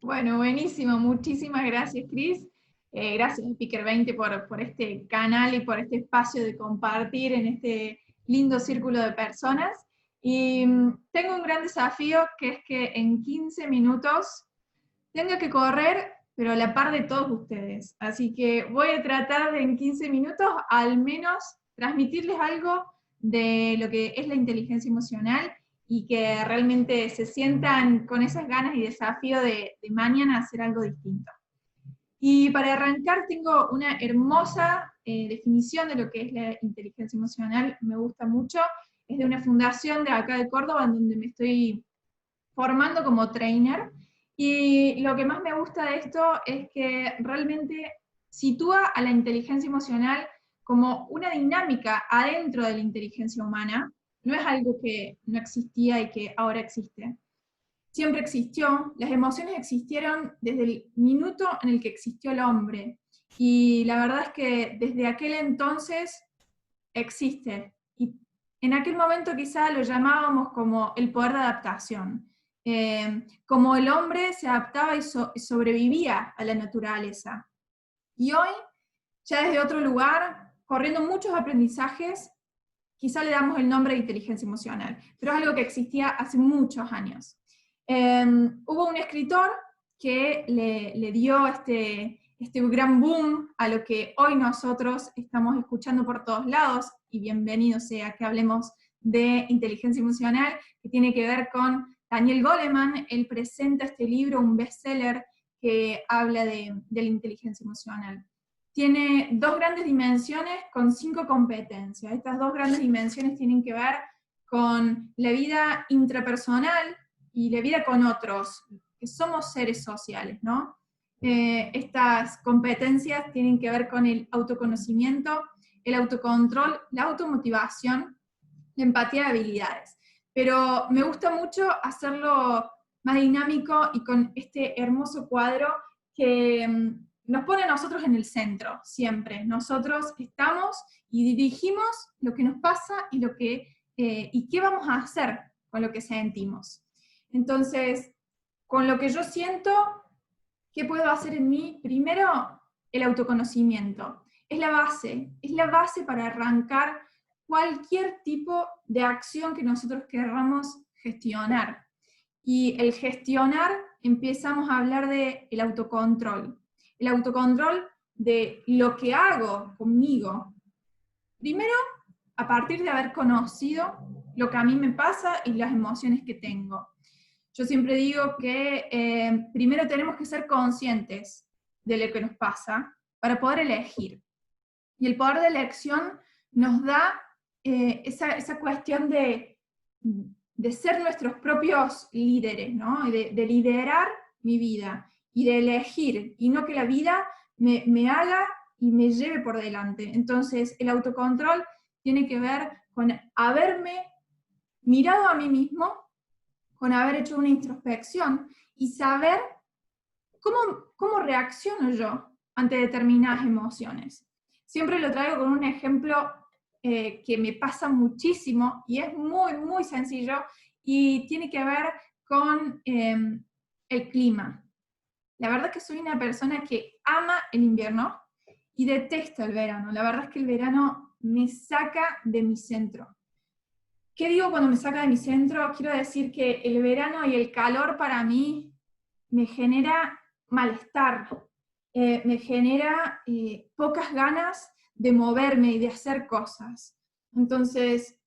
Bueno, buenísimo. Muchísimas gracias, Cris. Gracias, Speaker 20, por este canal y por este espacio de compartir en este lindo círculo de personas. Y tengo un gran desafío, que es que en 15 minutos tenga que correr, pero a la par de todos ustedes. Así que voy a tratar de en 15 minutos al menos transmitirles algo de lo que es la inteligencia emocional y que realmente se sientan con esas ganas y desafío de mañana hacer algo distinto. Y para arrancar tengo una hermosa definición de lo que es la inteligencia emocional, me gusta mucho, es de una fundación de acá de Córdoba, en donde me estoy formando como trainer, y lo que más me gusta de esto es que realmente sitúa a la inteligencia emocional como una dinámica adentro de la inteligencia humana, no es algo que no existía y que ahora existe. Siempre existió, las emociones existieron desde el minuto en el que existió el hombre, y la verdad es que desde aquel entonces existe. Y en aquel momento quizá lo llamábamos como el poder de adaptación. Como el hombre se adaptaba y sobrevivía a la naturaleza. Y hoy, ya desde otro lugar, corriendo muchos aprendizajes, quizá le damos el nombre de inteligencia emocional, pero es algo que existía hace muchos años. Hubo un escritor que le dio este gran boom a lo que hoy nosotros estamos escuchando por todos lados, y bienvenido sea que hablemos de inteligencia emocional, que tiene que ver con Daniel Goleman. Él presenta este libro, un bestseller, que habla de la inteligencia emocional. Tiene dos grandes dimensiones con 5 competencias. Estas dos grandes dimensiones tienen que ver con la vida intrapersonal y la vida con otros, que somos seres sociales, ¿no? Estas competencias tienen que ver con el autoconocimiento, el autocontrol, la automotivación, la empatía de habilidades. Pero me gusta mucho hacerlo más dinámico y con este hermoso cuadro que nos pone a nosotros en el centro, siempre. Nosotros estamos y dirigimos lo que nos pasa y qué vamos a hacer con lo que sentimos. Entonces, con lo que yo siento, ¿qué puedo hacer en mí? Primero, el autoconocimiento. Es la base para arrancar cualquier tipo de acción que nosotros querramos gestionar. Y el gestionar, empezamos a hablar del autocontrol. El autocontrol de lo que hago conmigo. Primero, a partir de haber conocido lo que a mí me pasa y las emociones que tengo. Yo siempre digo que primero tenemos que ser conscientes de lo que nos pasa para poder elegir. Y el poder de elección nos da esa cuestión de ser nuestros propios líderes, ¿no? De liderar mi vida y de elegir, y no que la vida me haga y me lleve por delante. Entonces, el autocontrol tiene que ver con haberme mirado a mí mismo, con haber hecho una introspección y saber cómo reacciono yo ante determinadas emociones. Siempre lo traigo con un ejemplo que me pasa muchísimo y es muy, muy sencillo, y tiene que ver con el clima. La verdad es que soy una persona que ama el invierno y detesta el verano. La verdad es que el verano me saca de mi centro. ¿Qué digo cuando me saca de mi centro? Quiero decir que el verano y el calor para mí me genera malestar, me genera pocas ganas de moverme y de hacer cosas. Entonces,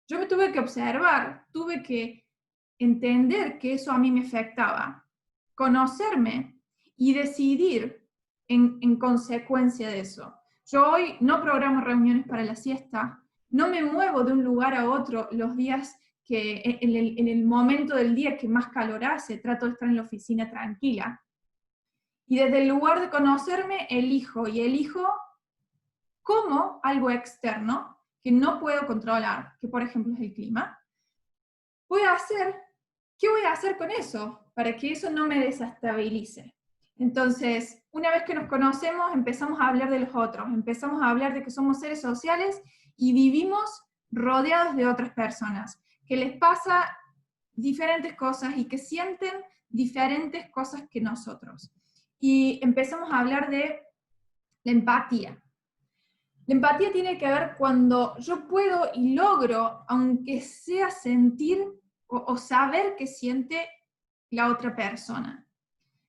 yo me tuve que observar, tuve que entender que eso a mí me afectaba, conocerme y decidir en consecuencia de eso. Yo hoy no programo reuniones para la siesta, no me muevo de un lugar a otro los días que en el momento del día que más calor hace, trato de estar en la oficina tranquila. Y desde el lugar de conocerme, elijo como algo externo que no puedo controlar, que por ejemplo es el clima. ¿Qué voy a hacer con eso? Para que eso no me desestabilice. Entonces, una vez que nos conocemos, empezamos a hablar de los otros, empezamos a hablar de que somos seres sociales y vivimos rodeados de otras personas, que les pasa diferentes cosas y que sienten diferentes cosas que nosotros. Y empezamos a hablar de la empatía. La empatía tiene que ver cuando yo puedo y logro, aunque sea sentir o saber qué siente la otra persona.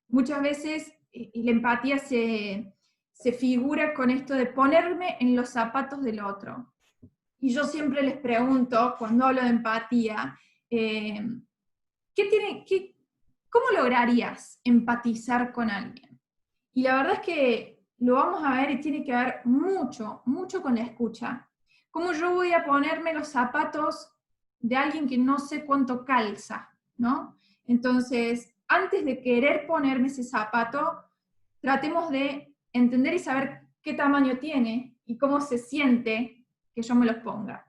Muchas veces la empatía se figura con esto de ponerme en los zapatos del otro. Y yo siempre les pregunto, cuando hablo de empatía, ¿cómo lograrías empatizar con alguien? Y la verdad es que lo vamos a ver y tiene que ver mucho, mucho con la escucha. ¿Cómo yo voy a ponerme los zapatos de alguien que no sé cuánto calza, ¿no? Entonces, antes de querer ponerme ese zapato, tratemos de entender y saber qué tamaño tiene y cómo se siente que yo me los ponga.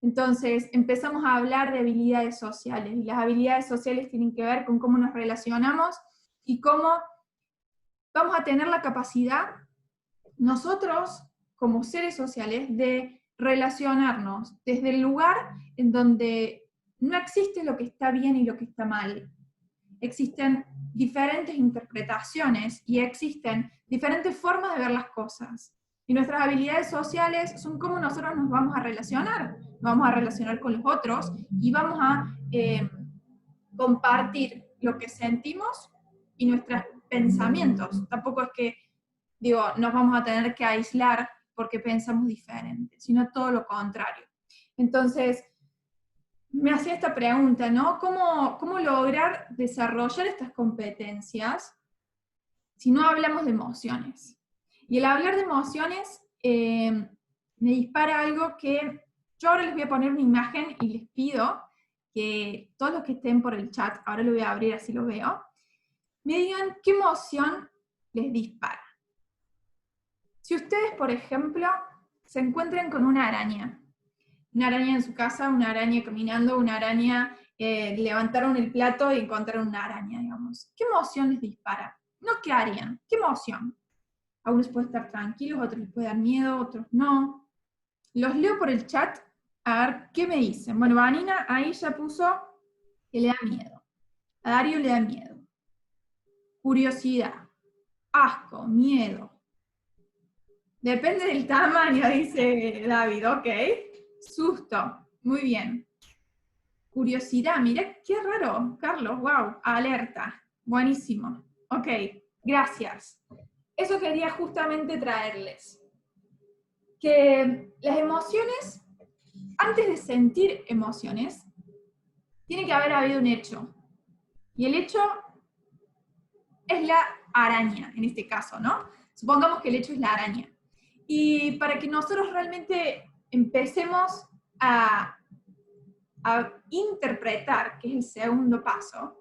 Entonces, empezamos a hablar de habilidades sociales, y las habilidades sociales tienen que ver con cómo nos relacionamos y cómo vamos a tener la capacidad, nosotros, como seres sociales, de relacionarnos desde el lugar en donde no existe lo que está bien y lo que está mal. Existen diferentes interpretaciones y existen diferentes formas de ver las cosas. Y nuestras habilidades sociales son cómo nosotros nos vamos a relacionar. Nos vamos a relacionar con los otros y vamos a compartir lo que sentimos y nuestros pensamientos. Tampoco es que, nos vamos a tener que aislar porque pensamos diferente, sino todo lo contrario. Entonces, me hacía esta pregunta, ¿no? ¿Cómo lograr desarrollar estas competencias si no hablamos de emociones? Y el hablar de emociones me dispara algo que yo ahora les voy a poner una imagen y les pido que todos los que estén por el chat, ahora lo voy a abrir así lo veo, me digan qué emoción les dispara. Si ustedes, por ejemplo, se encuentran con una araña en su casa, una araña caminando, una araña, levantaron el plato y encontraron una araña, digamos. ¿Qué emoción les dispara? No, ¿qué harían? ¿Qué emoción? Algunos pueden estar tranquilos, otros les puede dar miedo, otros no. Los leo por el chat, a ver qué me dicen. Bueno, Vanina ahí ya puso que le da miedo. A Darío le da miedo. Curiosidad, asco, miedo. Depende del tamaño, dice David, ok. Susto, muy bien. Curiosidad, mira qué raro, Carlos, wow, alerta, buenísimo. Ok, gracias. Eso quería justamente traerles. Que las emociones, antes de sentir emociones, tiene que haber habido un hecho. Y el hecho es la araña, en este caso, ¿no? Supongamos que el hecho es la araña. Y para que nosotros realmente empecemos a interpretar, que es el segundo paso,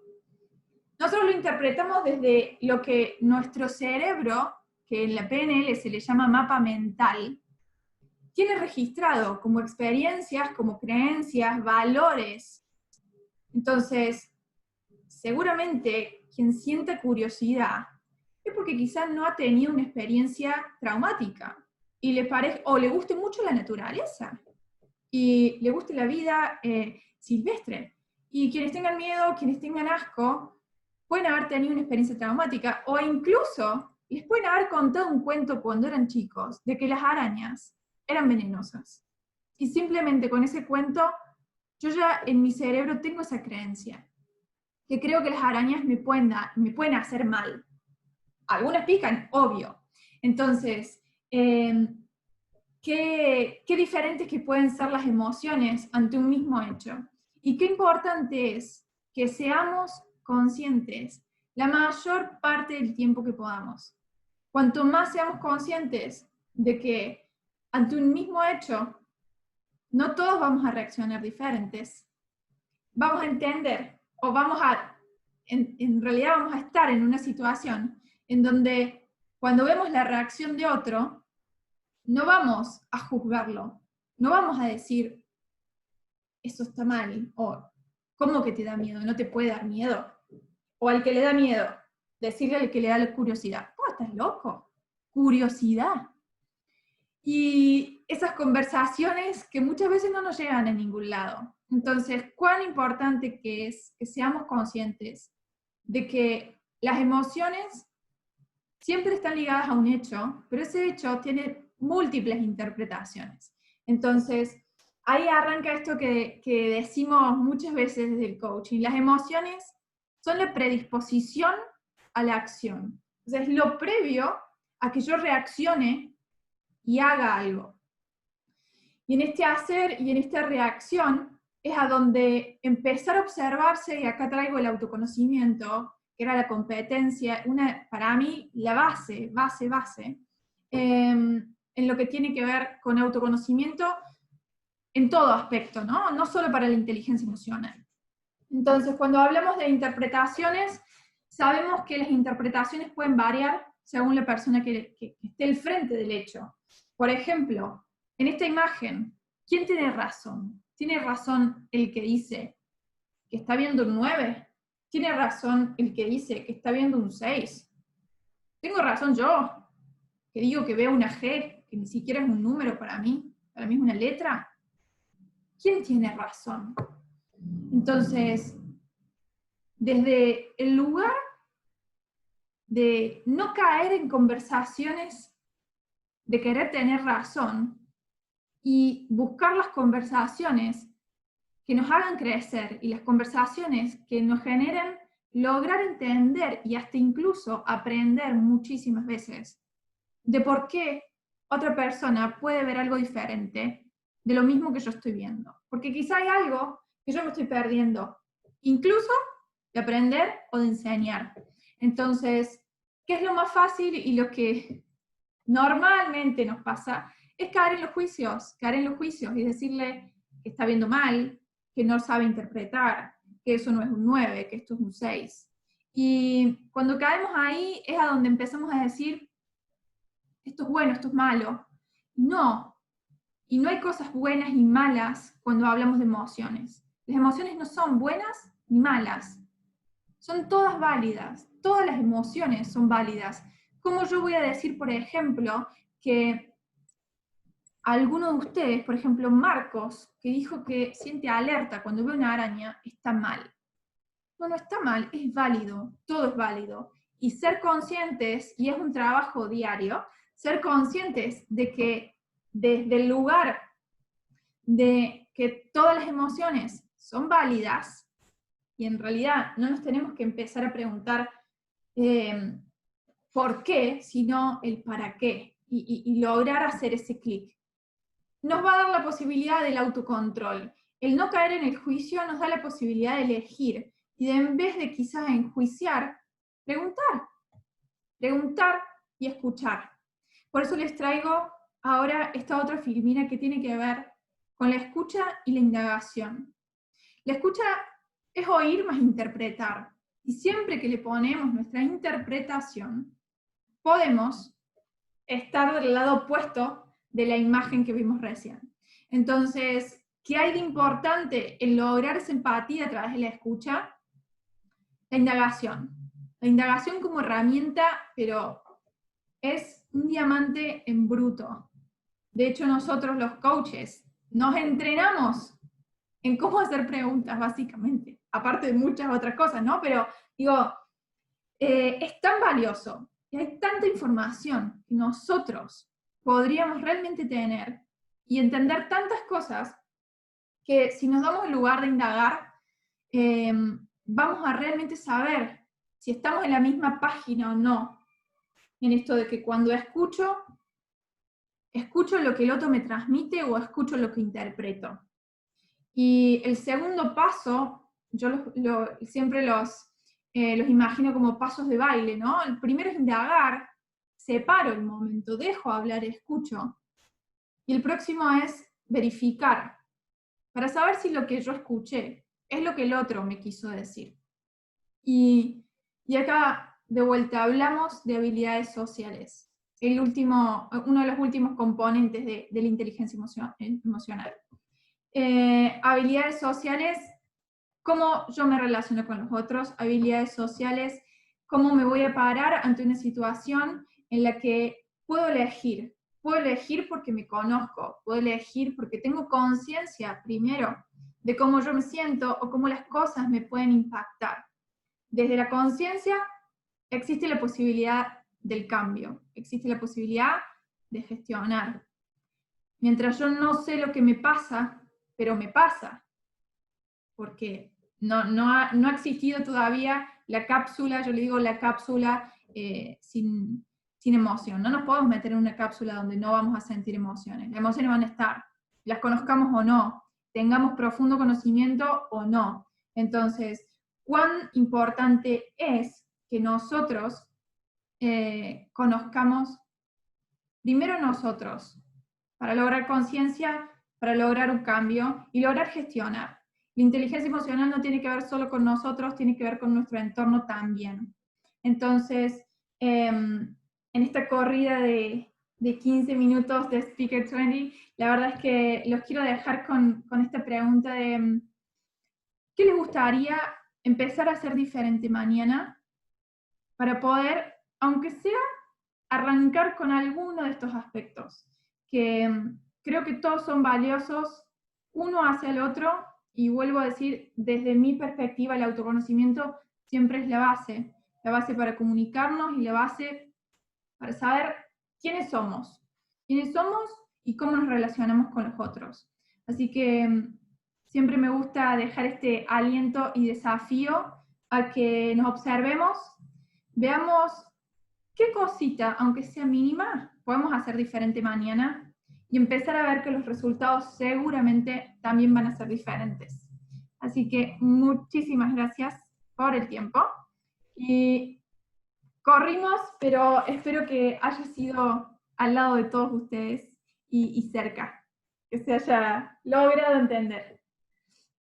nosotros lo interpretamos desde lo que nuestro cerebro, que en la PNL se le llama mapa mental, tiene registrado como experiencias, como creencias, valores. Entonces, seguramente quien siente curiosidad es porque quizás no ha tenido una experiencia traumática y le parece, o le guste mucho la naturaleza y le guste la vida silvestre. Y quienes tengan miedo, quienes tengan asco, pueden haber tenido una experiencia traumática, o incluso les pueden haber contado un cuento cuando eran chicos, de que las arañas eran venenosas. Y simplemente con ese cuento, yo ya en mi cerebro tengo esa creencia, que creo que las arañas me pueden hacer mal. Algunas pican, obvio. Entonces, qué diferentes que pueden ser las emociones ante un mismo hecho. Y qué importante es que seamos conscientes la mayor parte del tiempo que podamos. Cuanto más seamos conscientes de que ante un mismo hecho, no todos vamos a reaccionar diferentes, vamos a entender, o en realidad vamos a estar en una situación en donde cuando vemos la reacción de otro, no vamos a juzgarlo, no vamos a decir, eso está mal, o ¿cómo que te da miedo? No te puede dar miedo. O al que le da miedo, decirle al que le da curiosidad, ¿cómo estás loco? Curiosidad. Y esas conversaciones que muchas veces no nos llegan a ningún lado. Entonces, cuán importante que es que seamos conscientes de que las emociones siempre están ligadas a un hecho, pero ese hecho tiene múltiples interpretaciones. Entonces, ahí arranca esto que decimos muchas veces desde el coaching. Las emociones son la predisposición a la acción. O sea, es lo previo a que yo reaccione y haga algo. Y en este hacer y en esta reacción es a donde empezar a observarse, y acá traigo el autoconocimiento, que era la competencia, para mí la base, en lo que tiene que ver con autoconocimiento en todo aspecto, ¿no? No solo para la inteligencia emocional. Entonces, cuando hablamos de interpretaciones, sabemos que las interpretaciones pueden variar según la persona que esté al frente del hecho. Por ejemplo, en esta imagen, ¿quién tiene razón? ¿Tiene razón el que dice que está viendo un 9? ¿Tiene razón el que dice que está viendo un 6? ¿Tengo razón yo, que digo que veo una G, que ni siquiera es un número para mí es una letra? ¿Quién tiene razón? Entonces, desde el lugar de no caer en conversaciones de querer tener razón y buscar las conversaciones que nos hagan crecer y las conversaciones que nos generen lograr entender y hasta incluso aprender muchísimas veces de por qué otra persona puede ver algo diferente de lo mismo que yo estoy viendo. Porque quizá hay algo que yo me estoy perdiendo, incluso de aprender o de enseñar. Entonces, ¿qué es lo más fácil y lo que normalmente nos pasa? Es caer en los juicios y decirle que está viendo mal, que no sabe interpretar, que eso no es un 9, que esto es un 6. Y cuando caemos ahí es a donde empezamos a decir, esto es bueno, esto es malo. No, y no hay cosas buenas y malas cuando hablamos de emociones. Las emociones no son buenas ni malas, son todas válidas, todas las emociones son válidas. ¿Cómo yo voy a decir, por ejemplo, que alguno de ustedes, por ejemplo Marcos, que dijo que siente alerta cuando ve una araña, está mal? No está mal, es válido, todo es válido. Y ser conscientes, y es un trabajo diario, ser conscientes de que desde el lugar de que todas las emociones son válidas, y en realidad no nos tenemos que empezar a preguntar por qué, sino el para qué, y lograr hacer ese clic. Nos va a dar la posibilidad del autocontrol. El no caer en el juicio nos da la posibilidad de elegir, y de en vez de quizás enjuiciar, preguntar y escuchar. Por eso les traigo ahora esta otra filmina que tiene que ver con la escucha y la indagación. La escucha es oír más interpretar, y siempre que le ponemos nuestra interpretación, podemos estar del lado opuesto de la imagen que vimos recién. Entonces, ¿qué hay de importante en lograr esa empatía a través de la escucha? La indagación. La indagación como herramienta, pero es un diamante en bruto. De hecho, nosotros los coaches nos entrenamos en cómo hacer preguntas, básicamente, aparte de muchas otras cosas, ¿no? Pero digo, es tan valioso y hay tanta información que nosotros podríamos realmente tener y entender tantas cosas que si nos damos el lugar de indagar, vamos a realmente saber si estamos en la misma página o no, en esto de que cuando escucho lo que el otro me transmite o escucho lo que interpreto. Y el segundo paso, yo siempre los imagino como pasos de baile, ¿no? El primero es indagar, separo el momento, dejo hablar, escucho. Y el próximo es verificar, para saber si lo que yo escuché es lo que el otro me quiso decir. Y acá, de vuelta, hablamos de habilidades sociales, uno de los últimos componentes de la inteligencia emocional. Habilidades sociales, cómo yo me relaciono con los otros. Habilidades sociales, cómo me voy a parar ante una situación en la que puedo elegir porque me conozco, puedo elegir porque tengo conciencia primero de cómo yo me siento o cómo las cosas me pueden impactar. desde la conciencia existe la posibilidad del cambio, existe la posibilidad de gestionar. Mientras yo no sé lo que me pasa, pero me pasa, porque no ha existido todavía la cápsula, yo le digo la cápsula sin emoción. No nos podemos meter en una cápsula donde no vamos a sentir emociones. Las emociones van a estar, las conozcamos o no, tengamos profundo conocimiento o no. Entonces, ¿cuán importante es que nosotros conozcamos primero nosotros, para lograr conciencia, para lograr un cambio y lograr gestionar? La inteligencia emocional no tiene que ver solo con nosotros, tiene que ver con nuestro entorno también. Entonces, en esta corrida de 15 minutos de Speaker 20, la verdad es que los quiero dejar con esta pregunta de ¿qué les gustaría empezar a hacer diferente mañana para poder, aunque sea, arrancar con alguno de estos aspectos? Que creo que todos son valiosos, uno hacia el otro, y vuelvo a decir, desde mi perspectiva, el autoconocimiento siempre es la base para comunicarnos y la base para saber quiénes somos y cómo nos relacionamos con los otros. Así que siempre me gusta dejar este aliento y desafío a que nos observemos, veamos qué cosita, aunque sea mínima, podemos hacer diferente mañana y empezar a ver que los resultados seguramente también van a ser diferentes. Así que muchísimas gracias por el tiempo. Y corrimos, pero espero que haya sido al lado de todos ustedes y cerca, que se haya logrado entender.